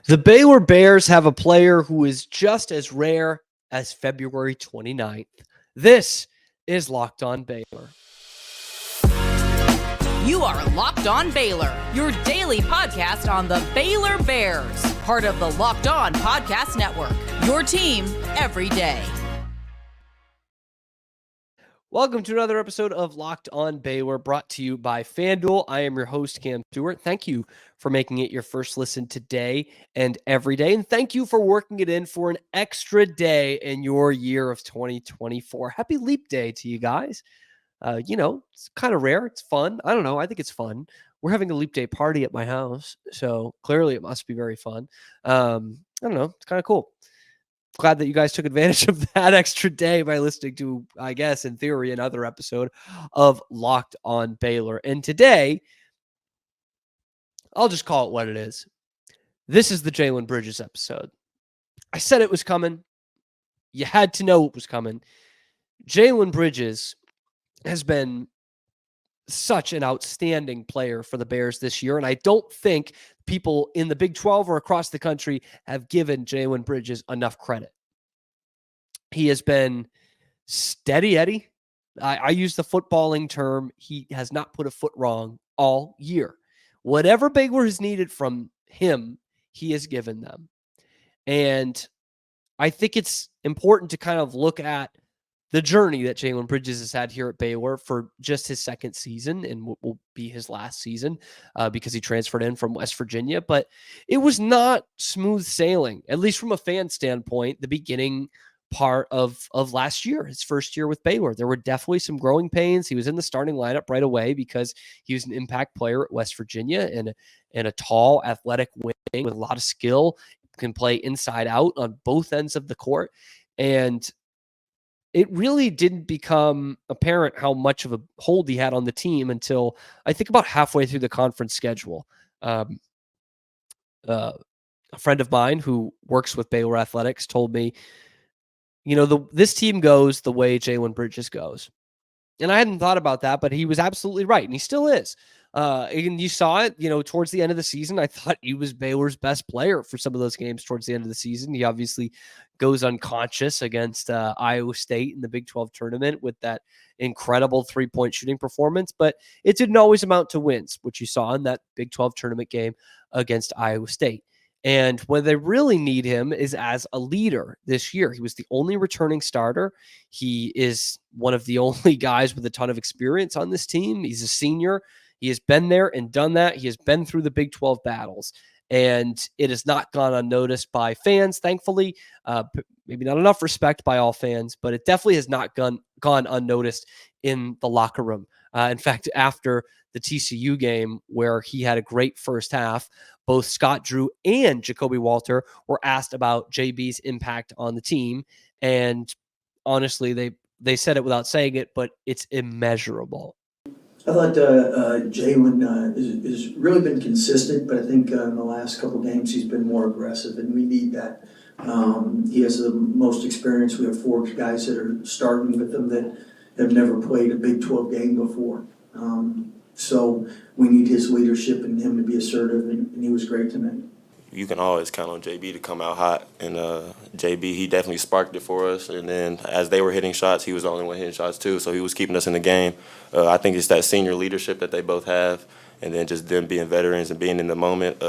The Baylor Bears have a player who is just as rare as February 29th. This is Locked On Baylor. You are Locked On Baylor, your daily podcast on the Baylor Bears, part of the Locked On Podcast Network, your team every day. Welcome to another episode of Locked On Baylor, brought to you by FanDuel. I am your host, Cam Stewart. Thank you for making it your first listen today and every day. And thank you for working it in for an extra day in your year of 2024. Happy Leap Day to you guys. It's kind of rare. It's fun. I don't know. I think it's fun. We're having a Leap Day party at my house, so clearly it must be very fun. I don't know. It's kind of cool. Glad that you guys took advantage of that extra day by listening to, I guess, in theory, another episode of Locked On Baylor. And today, I'll just call it what it is. This is the Jalen Bridges episode. I said it was coming. You had to know it was coming. Jalen Bridges has been such an outstanding player for the Bears this year, and I don't think people in the Big 12 or across the country have given Jalen Bridges enough credit. He has been steady Eddie. I use the footballing term. He has not put a foot wrong all year. Whatever Baylor has needed from him, he has given them. And I think it's important to kind of look at the journey that Jalen Bridges has had here at Baylor for just his second season and will be his last season because he transferred in from West Virginia. But it was not smooth sailing, at least from a fan standpoint, the beginning part of last year, his first year with Baylor. There were definitely some growing pains. He was in the starting lineup right away because he was an impact player at West Virginia and a tall, athletic wing with a lot of skill, can play inside out on both ends of the court. And it really didn't become apparent how much of a hold he had on the team until I think about halfway through the conference schedule. A friend of mine who works with Baylor Athletics told me, this team goes the way Jalen Bridges goes. And I hadn't thought about that, but he was absolutely right. And he still is. And you saw it, towards the end of the season. I thought he was Baylor's best player for some of those games towards the end of the season. He obviously goes unconscious against Iowa State in the Big 12 tournament with that incredible three-point shooting performance. But it didn't always amount to wins, which you saw in that Big 12 tournament game against Iowa State. And when they really need him is as a leader this year. He was the only returning starter. He is one of the only guys with a ton of experience on this team. He's a senior. He has been there and done that. He has been through the Big 12 battles, and it has not gone unnoticed by fans, thankfully. Maybe not enough respect by all fans, but it definitely has not gone unnoticed in the locker room. In fact, after the TCU game, where he had a great first half, both Scott Drew and Jacoby Walter were asked about JB's impact on the team. And honestly, they said it without saying it, but it's immeasurable. I thought Jaylen has really been consistent, but I think in the last couple games he's been more aggressive, and we need that. He has the most experience. We have 4 guys that are starting with him that have never played a Big 12 game before. So we need his leadership and him to be assertive, and he was great tonight. You can always count on JB to come out hot, and JB, he definitely sparked it for us. And then as they were hitting shots, he was the only one hitting shots too, so he was keeping us in the game. I think it's that senior leadership that they both have, and then just them being veterans and being in the moment,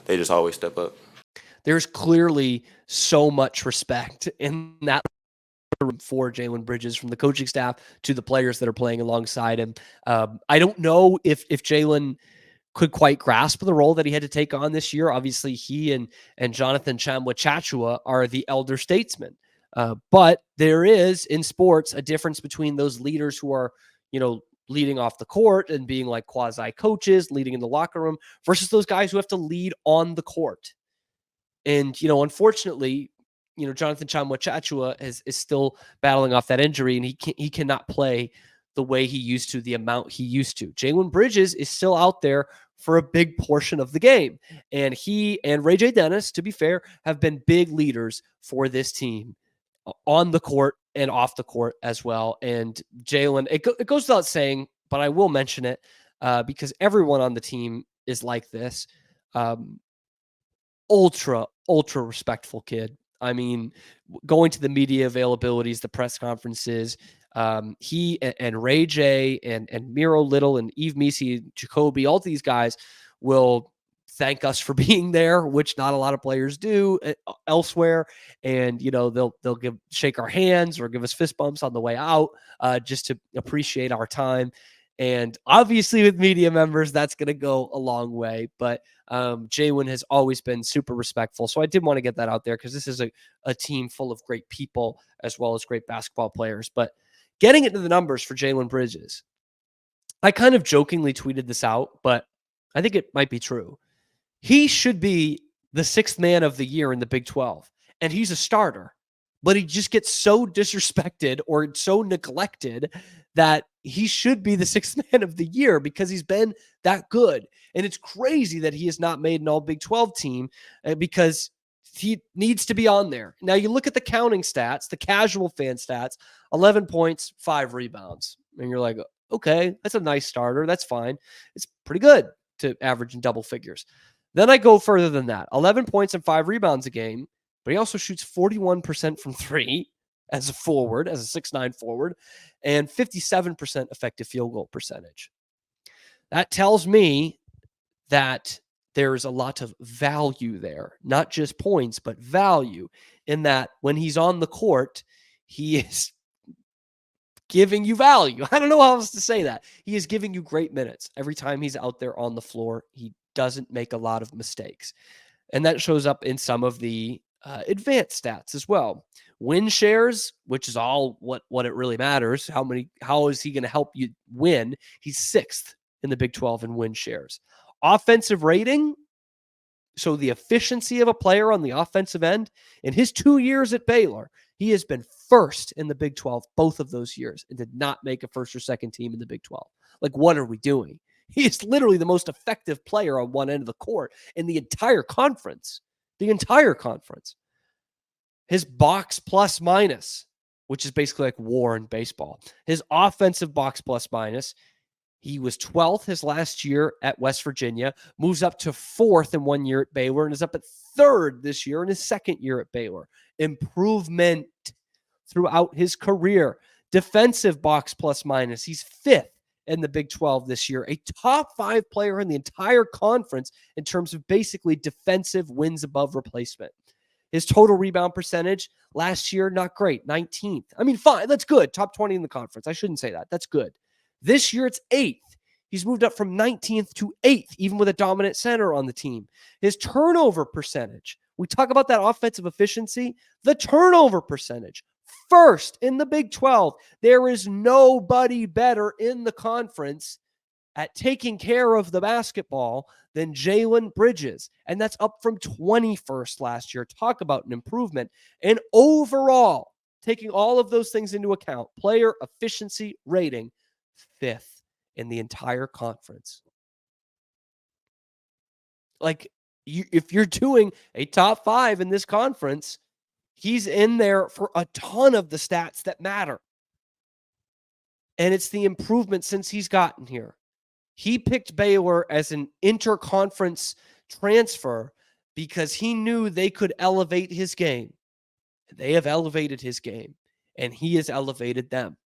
they just always step up. There's clearly so much respect in that room for Jalen Bridges, from the coaching staff to the players that are playing alongside him. I don't know if Jalen could quite grasp the role that he had to take on this year. Obviously, he and Jonathan Tchamwa are the elder statesmen. But there is, in sports, a difference between those leaders who are, leading off the court and being like quasi-coaches, leading in the locker room, versus those guys who have to lead on the court. And, unfortunately, Jonathan Tchamwa is still battling off that injury, and he cannot play the way he used to, the amount he used to. Jalen Bridges is still out there for a big portion of the game. And he and Ray J. Dennis, to be fair, have been big leaders for this team on the court and off the court as well. And Jalen, it goes without saying, but I will mention it because everyone on the team is like this. ultra respectful kid. I mean, going to the media availabilities, the press conferences, he and Ray J and Miro Little and Eve Misi, Jacoby, all these guys will thank us for being there, which not a lot of players do elsewhere. And, they'll shake our hands or give us fist bumps on the way out, just to appreciate our time. And obviously with media members, that's going to go a long way. But Jaylen has always been super respectful. So I did want to get that out there because this is a team full of great people as well as great basketball players. But getting into the numbers for Jalen Bridges, I kind of jokingly tweeted this out, but I think it might be true. He should be the sixth man of the year in the Big 12, and he's a starter. But he just gets so disrespected or so neglected that he should be the sixth man of the year because he's been that good. And it's crazy that he has not made an all Big 12 team because he needs to be on there. Now you look at the counting stats, the casual fan stats, 11 points, 5 rebounds. And you're like, okay, that's a nice starter. That's fine. It's pretty good to average in double figures. Then I go further than that. 11 points and 5 rebounds a game, but he also shoots 41% from 3 as a forward, as a 6'9" forward, and 57% effective field goal percentage. That tells me that there's a lot of value there, not just points, but value in that when he's on the court, he is giving you value. I don't know how else to say that. He is giving you great minutes. Every time he's out there on the floor, he doesn't make a lot of mistakes. And that shows up in some of the advanced stats as well. Win shares, which is all what it really matters. How is he going to help you win? He's 6th in the Big 12 in win shares. Offensive rating, so the efficiency of a player on the offensive end, in his 2 years at Baylor, he has been 1st in the Big 12 both of those years and did not make a 1st or 2nd team in the Big 12. Like, what are we doing? He is literally the most effective player on one end of the court in the entire conference. The entire conference. His box plus minus, which is basically like war in baseball. His offensive box plus minus, he was 12th his last year at West Virginia, moves up to 4th in 1 year at Baylor, and is up at 3rd this year in his 2nd year at Baylor. Improvement throughout his career. Defensive box plus minus, he's 5th in the Big 12 this year, a top 5 player in the entire conference in terms of basically defensive wins above replacement. His total rebound percentage last year, not great, 19th. I mean, fine, that's good. Top 20 in the conference. I shouldn't say that. That's good. This year, it's 8th. He's moved up from 19th to 8th, even with a dominant center on the team. His turnover percentage, we talk about that offensive efficiency, the turnover percentage, 1st in the Big 12. There is nobody better in the conference at taking care of the basketball than Jalen Bridges. And that's up from 21st last year. Talk about an improvement. And overall, taking all of those things into account, player efficiency rating, 5th in the entire conference. Like, if you're doing a top 5 in this conference, he's in there for a ton of the stats that matter. And it's the improvement since he's gotten here. He picked Baylor as an interconference transfer because he knew they could elevate his game. They have elevated his game, and he has elevated them.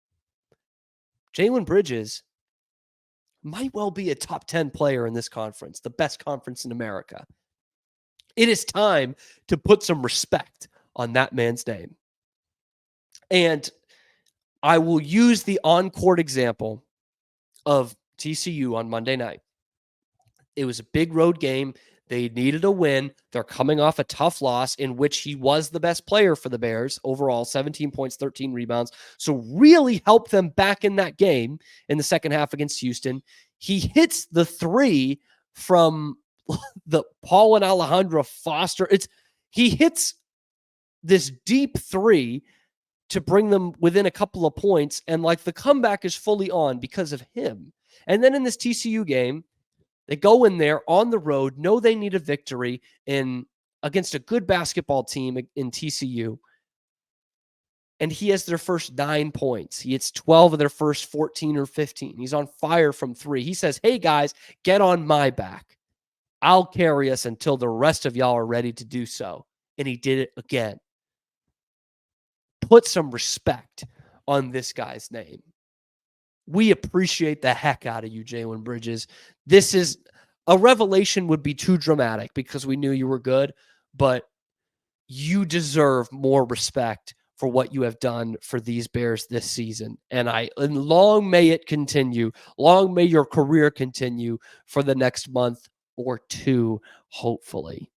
Jalen Bridges might well be a top 10 player in this conference, the best conference in America. It is time to put some respect on that man's name. And I will use the on-court example of TCU on Monday night. It was a big road game. They needed a win. They're coming off a tough loss in which he was the best player for the Bears overall, 17 points, 13 rebounds. So really helped them back in that game in the second half against Houston. He hits the 3 from the Paul and Alejandro Foster. He hits this deep 3 to bring them within a couple of points. And like the comeback is fully on because of him. And then in this TCU game, they go in there on the road, know they need a victory against a good basketball team in TCU. And he has their first 9 points. He hits 12 of their first 14 or 15. He's on fire from 3. He says, hey, guys, get on my back. I'll carry us until the rest of y'all are ready to do so. And he did it again. Put some respect on this guy's name. We appreciate the heck out of you, Jalen Bridges. This is a revelation would be too dramatic because we knew you were good, but you deserve more respect for what you have done for these Bears this season. And long may it continue. Long may your career continue for the next month or two, hopefully.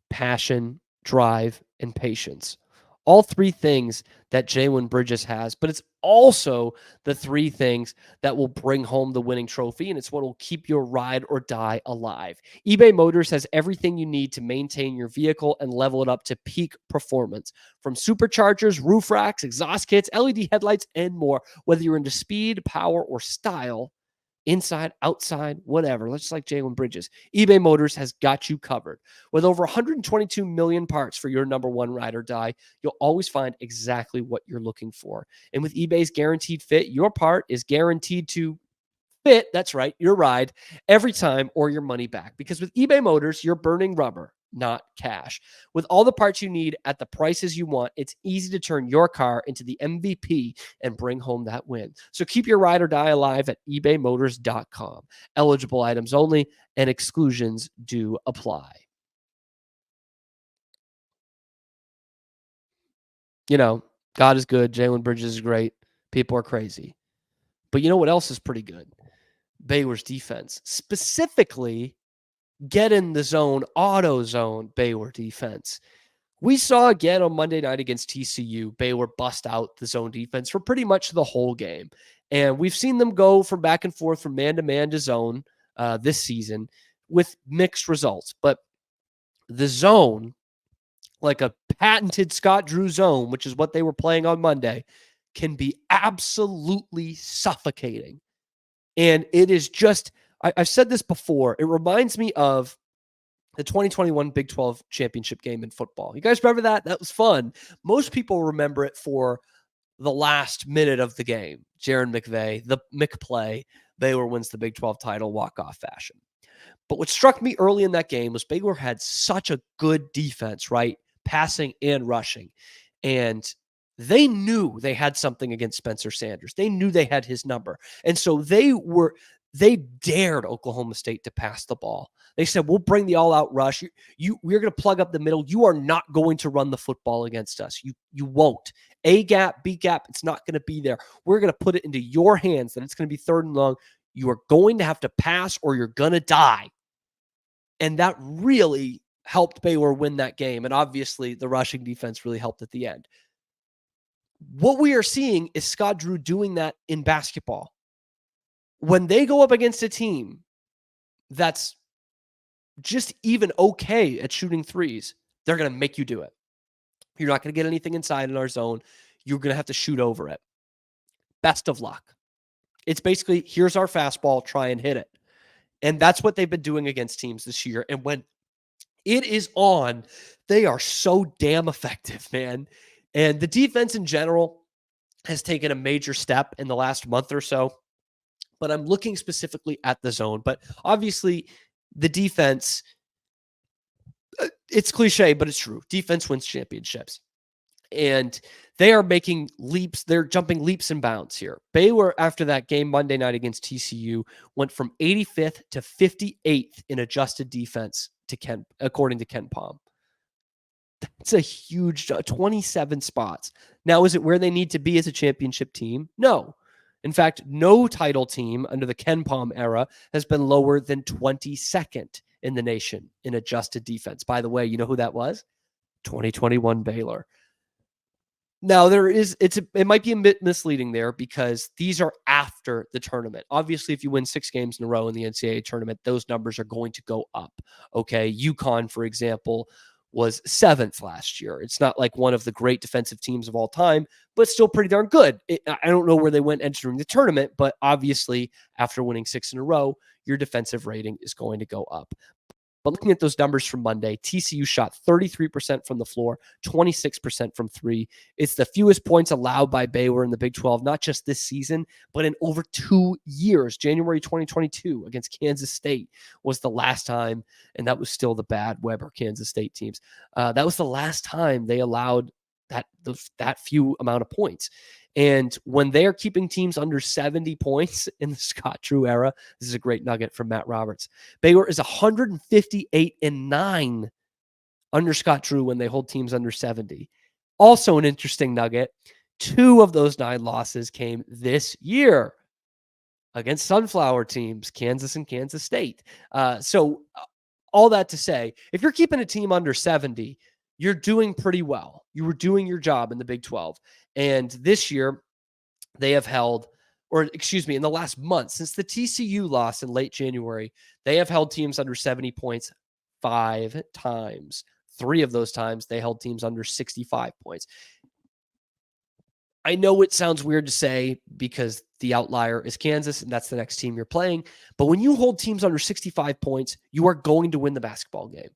Passion, drive, and patience. All three things that Jalen Bridges has, but it's also the three things that will bring home the winning trophy, and it's what will keep your ride or die alive. eBay Motors has everything you need to maintain your vehicle and level it up to peak performance. From superchargers, roof racks, exhaust kits, LED headlights, and more. Whether you're into speed, power, or style, inside, outside, whatever, just like Jalen Bridges, eBay Motors has got you covered. With over 122 million parts for your number one ride or die, you'll always find exactly what you're looking for. And with eBay's guaranteed fit, your part is guaranteed to fit, that's right, your ride every time or your money back. Because with eBay Motors, you're burning rubber, not cash. With all the parts you need at the prices you want, it's easy to turn your car into the MVP and bring home that win. So keep your ride or die alive at ebaymotors.com. Eligible items only, and exclusions do apply. You know, God is good. Jalen Bridges is great. People are crazy. But you know what else is pretty good? Baylor's defense. Specifically, get in the zone, auto zone Baylor defense. We saw again on Monday night against TCU, Baylor bust out the zone defense for pretty much the whole game. And we've seen them go from back and forth from man to zone this season with mixed results. But the zone, like a patented Scott Drew zone, which is what they were playing on Monday, can be absolutely suffocating. And it is just, I've said this before, it reminds me of the 2021 Big 12 championship game in football. You guys remember that? That was fun. Most people remember it for the last minute of the game. Jaron McVay, the McPlay, Baylor wins the Big 12 title walk-off fashion. But what struck me early in that game was Baylor had such a good defense, right? Passing and rushing. And they knew they had something against Spencer Sanders. They knew they had his number. And so they dared Oklahoma State to pass the ball. They said, we'll bring the all-out rush. We're going to plug up the middle. You are not going to run the football against us. You won't. A gap, B gap, it's not going to be there. We're going to put it into your hands that it's going to be third and long. You are going to have to pass or you're going to die. And that really helped Baylor win that game. And obviously, the rushing defense really helped at the end. What we are seeing is Scott Drew doing that in basketball. When they go up against a team that's just even okay at shooting threes, they're going to make you do it. You're not going to get anything inside in our zone. You're going to have to shoot over it. Best of luck. It's basically, here's our fastball, try and hit it. And that's what they've been doing against teams this year. And when it is on, they are so damn effective, man. And the defense in general has taken a major step in the last month or so. But I'm looking specifically at the zone. But obviously, the defense, it's cliche, but it's true. Defense wins championships. And they are making leaps. They're jumping leaps and bounds here. Baylor, after that game Monday night against TCU, went from 85th to 58th in adjusted defense according to Ken Palm. That's a huge 27 spots. Now, is it where they need to be as a championship team? No. In fact, no title team under the Ken Palm era has been lower than 22nd in the nation in adjusted defense. By the way, you know who that was? 2021 Baylor. Now, it might be a bit misleading there because these are after the tournament. Obviously, if you win 6 games in a row in the NCAA tournament, those numbers are going to go up. Okay, UConn, for example, was 7th last year. It's not like one of the great defensive teams of all time, but still pretty darn good. I don't know where they went entering the tournament, but obviously after winning 6 in a row, your defensive rating is going to go up. But looking at those numbers from Monday, TCU shot 33% from the floor, 26% from three. It's the fewest points allowed by Baylor in the Big 12, not just this season, but in over 2 years. January 2022 against Kansas State was the last time, and that was still the bad Weber Kansas State teams. That was the last time they allowed that few amount of points. And when they're keeping teams under 70 points in the Scott Drew era, this is a great nugget from Matt Roberts. Baylor is 158-9 under Scott Drew when they hold teams under 70. Also an interesting nugget, 2 of those 9 losses came this year against sunflower teams, Kansas and Kansas State. So all that to say, if you're keeping a team under 70, you're doing pretty well. You were doing your job in the Big 12. And this year, they have held, or excuse me, in the last month, since the TCU loss in late January, they have held teams under 70 points 5 times. 3 of those times, they held teams under 65 points. I know it sounds weird to say because the outlier is Kansas, and that's the next team you're playing. But when you hold teams under 65 points, you are going to win the basketball game.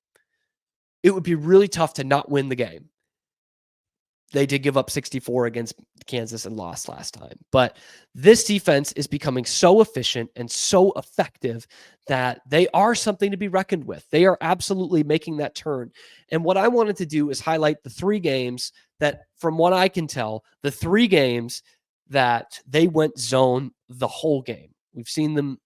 It would be really tough to not win the game. They did give up 64 against Kansas and lost last time. But this defense is becoming so efficient and so effective that they are something to be reckoned with. They are absolutely making that turn. And what I wanted to do is highlight the 3 games that, from what I can tell, the 3 games that they went zone the whole game. We've seen them,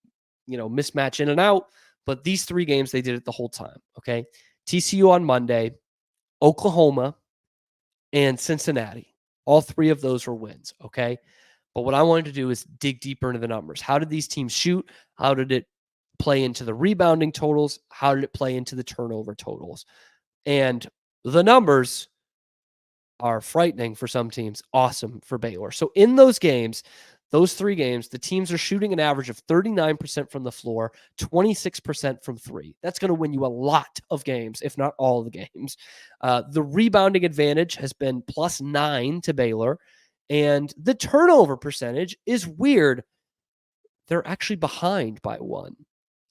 mismatch in and out, but these 3 games, they did it the whole time. Okay. TCU on Monday, Oklahoma, and Cincinnati. All 3 of those were wins, okay? But what I wanted to do is dig deeper into the numbers. How did these teams shoot? How did it play into the rebounding totals? How did it play into the turnover totals? And the numbers are frightening for some teams, awesome for Baylor. So in those games, those 3 games, the teams are shooting an average of 39% from the floor, 26% from 3. That's going to win you a lot of games, if not all of the games. The rebounding advantage has been +9 to Baylor, and the turnover percentage is weird. They're actually behind by 1.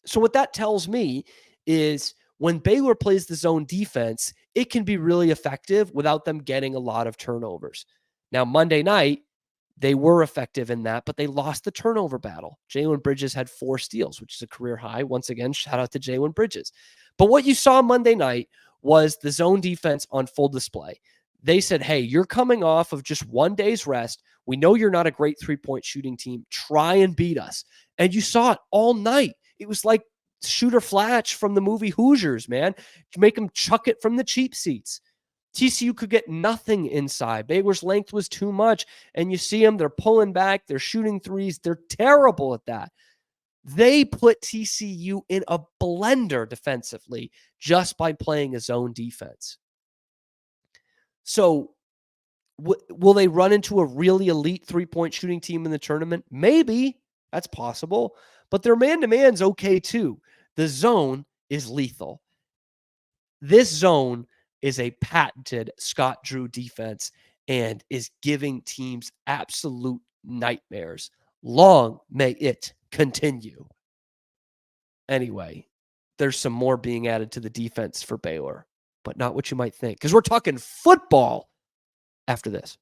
So what that tells me is when Baylor plays the zone defense, it can be really effective without them getting a lot of turnovers. Now, Monday night, they were effective in that, but they lost the turnover battle. Jalen Bridges had 4 steals, which is a career high. Once again, shout out to Jalen Bridges. But what you saw Monday night was the zone defense on full display. They said, hey, you're coming off of just 1 day's rest. We know you're not a great 3-point shooting team. Try and beat us. And you saw it all night. It was like Shooter Flatch from the movie Hoosiers, man. To make them chuck it from the cheap seats. TCU could get nothing inside. Baylor's length was too much. And you see them, they're pulling back, they're shooting threes. They're terrible at that. They put TCU in a blender defensively just by playing a zone defense. So will they run into a really elite 3-point shooting team in the tournament? Maybe. That's possible. But their man-to-man's okay too. The zone is lethal. This zone is a patented Scott Drew defense and is giving teams absolute nightmares. Long may it continue. Anyway, there's some more being added to the defense for Baylor, but not what you might think, because we're talking football after this.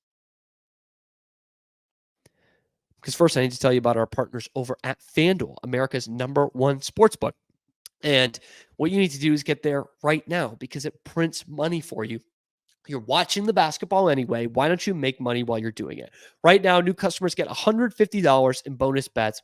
Because first, I need to tell you about our partners over at FanDuel, America's #1 sportsbook. And what you need to do is get there right now because it prints money for you. You're watching the basketball anyway. Why don't you make money while you're doing it? Right now, new customers get $150 in bonus bets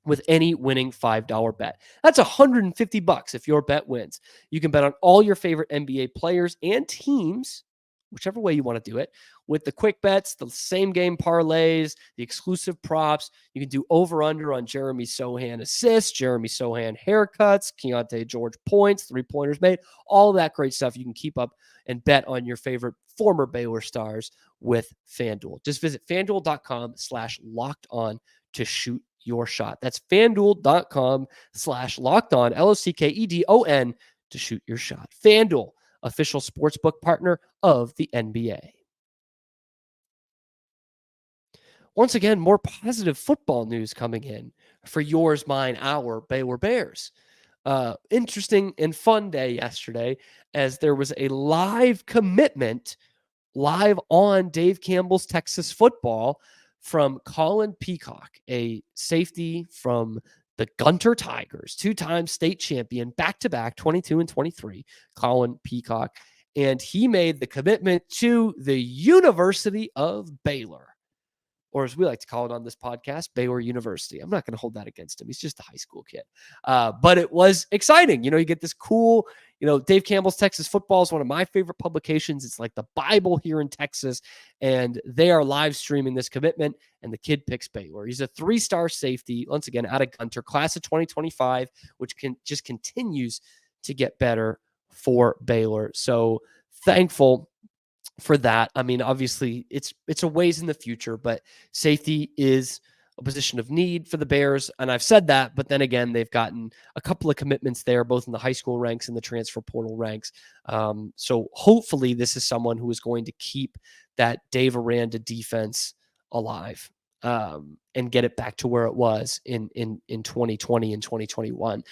with any winning $5 bet. That's $150 if your bet wins. You can bet on all your favorite NBA players and teams, whichever way you want to do it, with the quick bets, the same game parlays, the exclusive props. You can do over-under on Jeremy Sohan assists, Jeremy Sohan haircuts, Keontae George points, 3-pointers made, all that great stuff. You can keep up and bet on your favorite former Baylor stars with FanDuel. Just visit FanDuel.com/lockedon to shoot your shot. That's FanDuel.com/lockedon, LOCKEDON, to shoot your shot. FanDuel, official sportsbook partner of the NBA. Once again, more positive football news coming in for yours, mine, our Baylor Bears. Interesting and fun day yesterday, as there was a live commitment live on Dave Campbell's Texas Football from Colin Peacock, a safety from the Gunter Tigers, two-time state champion, back-to-back 22 and 23, Colin Peacock. And he made the commitment to the University of Baylor, or as we like to call it on this podcast, Baylor University. I'm not going to hold that against him. He's just a high school kid. But it was exciting. You get this cool, Dave Campbell's Texas Football is one of my favorite publications. It's like the Bible here in Texas, and they are live streaming this commitment, and the kid picks Baylor. He's a 3-star safety, once again, out of Gunter, class of 2025, which just continues to get better for Baylor. So thankful for that. I mean, obviously it's a ways in the future, but safety is a position of need for the Bears. And I've said that, but then again, they've gotten a couple of commitments there, both in the high school ranks and the transfer portal ranks. So hopefully this is someone who is going to keep that Dave Aranda defense alive, and get it back to where it was in 2020 and 2021.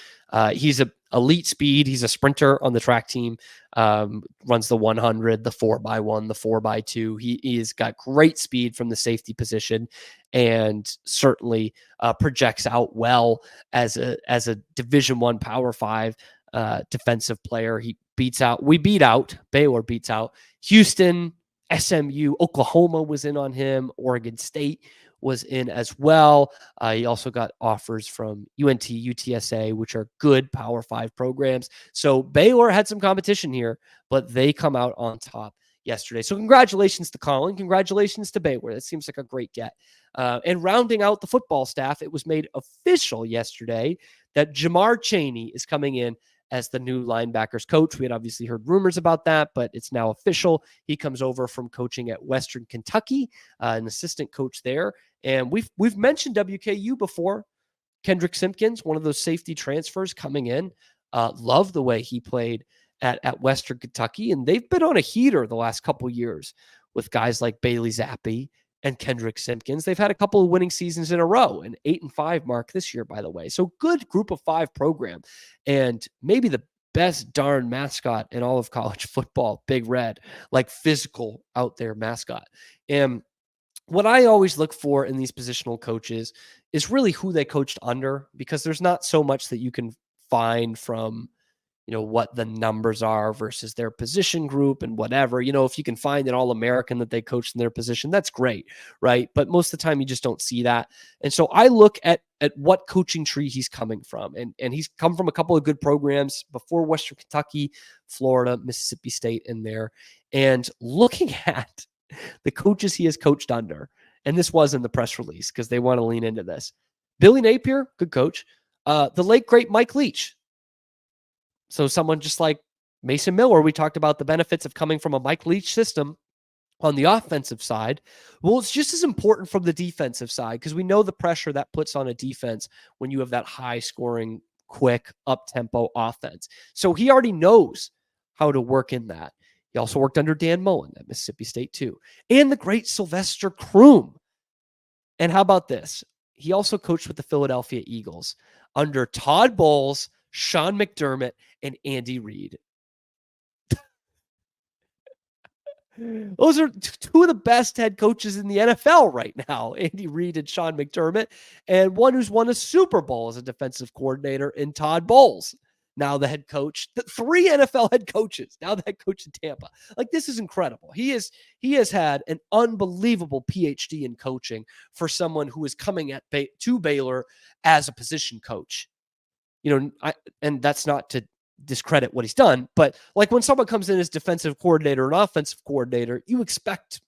He's a elite speed. He's a sprinter on the track team, runs the 100, the 4x1, the 4x2. He's got great speed from the safety position, and certainly projects out well as a Division I Power 5 defensive player. Baylor beats out Houston, SMU, Oklahoma was in on him. Oregon State was in as well. He also got offers from UNT, UTSA, which are good Power 5 programs. So Baylor had some competition here, but they come out on top yesterday. So congratulations to Colin. Congratulations to Baylor. That seems like a great get. And rounding out the football staff, it was made official yesterday that Jamar Chaney is coming in as the new linebackers coach. We had obviously heard rumors about that, but it's now official. He comes over from coaching at Western Kentucky, an assistant coach there. And we've mentioned WKU before. Kendrick Simpkins, one of those safety transfers coming in. Love the way he played at Western Kentucky. And they've been on a heater the last couple years with guys like Bailey Zappi and Kendrick Simpkins. They've had a couple of winning seasons in a row, an 8-5 mark this year, by the way. So good group of 5 program, and maybe the best darn mascot in all of college football, Big Red, like physical out there mascot. And what I always look for in these positional coaches is really who they coached under, because there's not so much that you can find from what the numbers are versus their position group and whatever. If you can find an All-American that they coached in their position, that's great, right? But most of the time you just don't see that. And so I look at what coaching tree he's coming from. And he's come from a couple of good programs before Western Kentucky, Florida, Mississippi State in there. And looking at the coaches he has coached under, and this was in the press release because they want to lean into this. Billy Napier, good coach. The late, great Mike Leach. So someone just like Mason Miller, we talked about the benefits of coming from a Mike Leach system on the offensive side. Well, it's just as important from the defensive side, because we know the pressure that puts on a defense when you have that high scoring, quick, up-tempo offense. So he already knows how to work in that. He also worked under Dan Mullen at Mississippi State too, and the great Sylvester Croom. And how about this? He also coached with the Philadelphia Eagles under Todd Bowles, Sean McDermott, and Andy Reid. Those are 2 of the best head coaches in the NFL right now, Andy Reid and Sean McDermott, and one who's won a Super Bowl as a defensive coordinator in Todd Bowles, now the head coach. 3 NFL head coaches, now the head coach in Tampa. Like, this is incredible. He has had an unbelievable PhD in coaching for someone who is coming to Baylor as a position coach. And that's not to discredit what he's done, but like when someone comes in as defensive coordinator and offensive coordinator, you expect,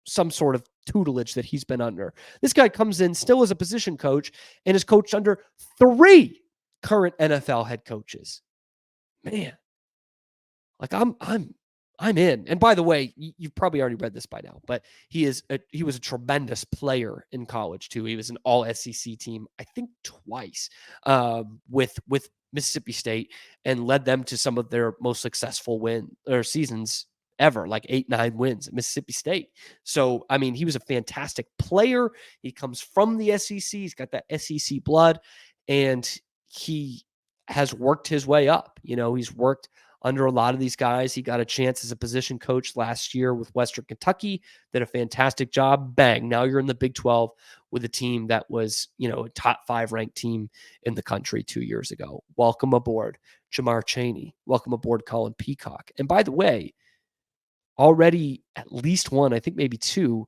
some sort of tutelage that he's been under. This guy comes in still as a position coach and is coached under 3 current NFL head coaches. Man, like I'm in. And by the way, you've probably already read this by now, but he was a tremendous player in college too. He was an all SEC team, I think twice, with Mississippi State, and led them to some of their most successful seasons ever, like 8-9 wins at Mississippi State. So, I mean, he was a fantastic player. He comes from the SEC. He's got that SEC blood, and he has worked his way up. He's worked under a lot of these guys. He got a chance as a position coach last year with Western Kentucky, did a fantastic job. Bang. Now you're in the Big 12 with a team that was, a top 5 ranked team in the country 2 years ago. Welcome aboard, Jamar Chaney. Welcome aboard, Colin Peacock. And by the way, already at least one, I think maybe two,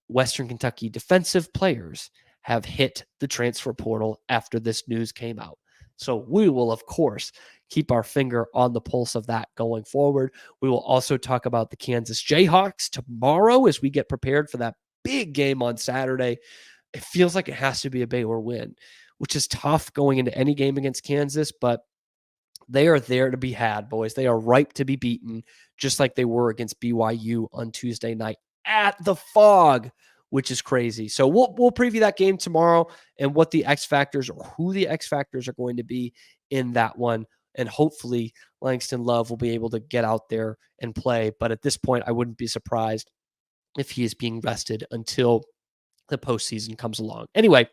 Western Kentucky defensive players have hit the transfer portal after this news came out. So we will, of course, keep our finger on the pulse of that going forward. We will also talk about the Kansas Jayhawks tomorrow as we get prepared for that big game on Saturday. It feels like it has to be a Baylor win, which is tough going into any game against Kansas, but they are there to be had, boys. They are ripe to be beaten, just like they were against BYU on Tuesday night at the Fog, which is crazy. So we'll preview that game tomorrow and what the X factors or who the X factors are going to be in that one. And hopefully Langston Love will be able to get out there and play. But at this point, I wouldn't be surprised if he is being rested until the postseason comes along. Anyway,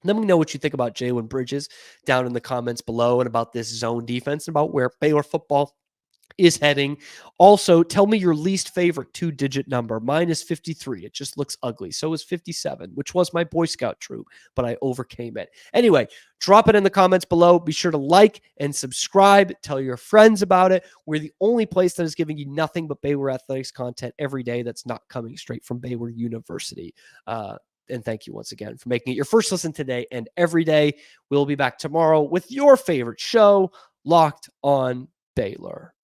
let me know what you think about Jalen Bridges down in the comments below and about this zone defense and about where Baylor football is heading. Also, tell me your least favorite 2-digit number. Mine is 53. It just looks ugly. So is 57, which was my Boy Scout troop, but I overcame it. Anyway, drop it in the comments below. Be sure to like and subscribe. Tell your friends about it. We're the only place that is giving you nothing but Baylor athletics content every day that's not coming straight from Baylor University. And thank you once again for making it your first listen today and every day. We'll be back tomorrow with your favorite show, Locked on Baylor.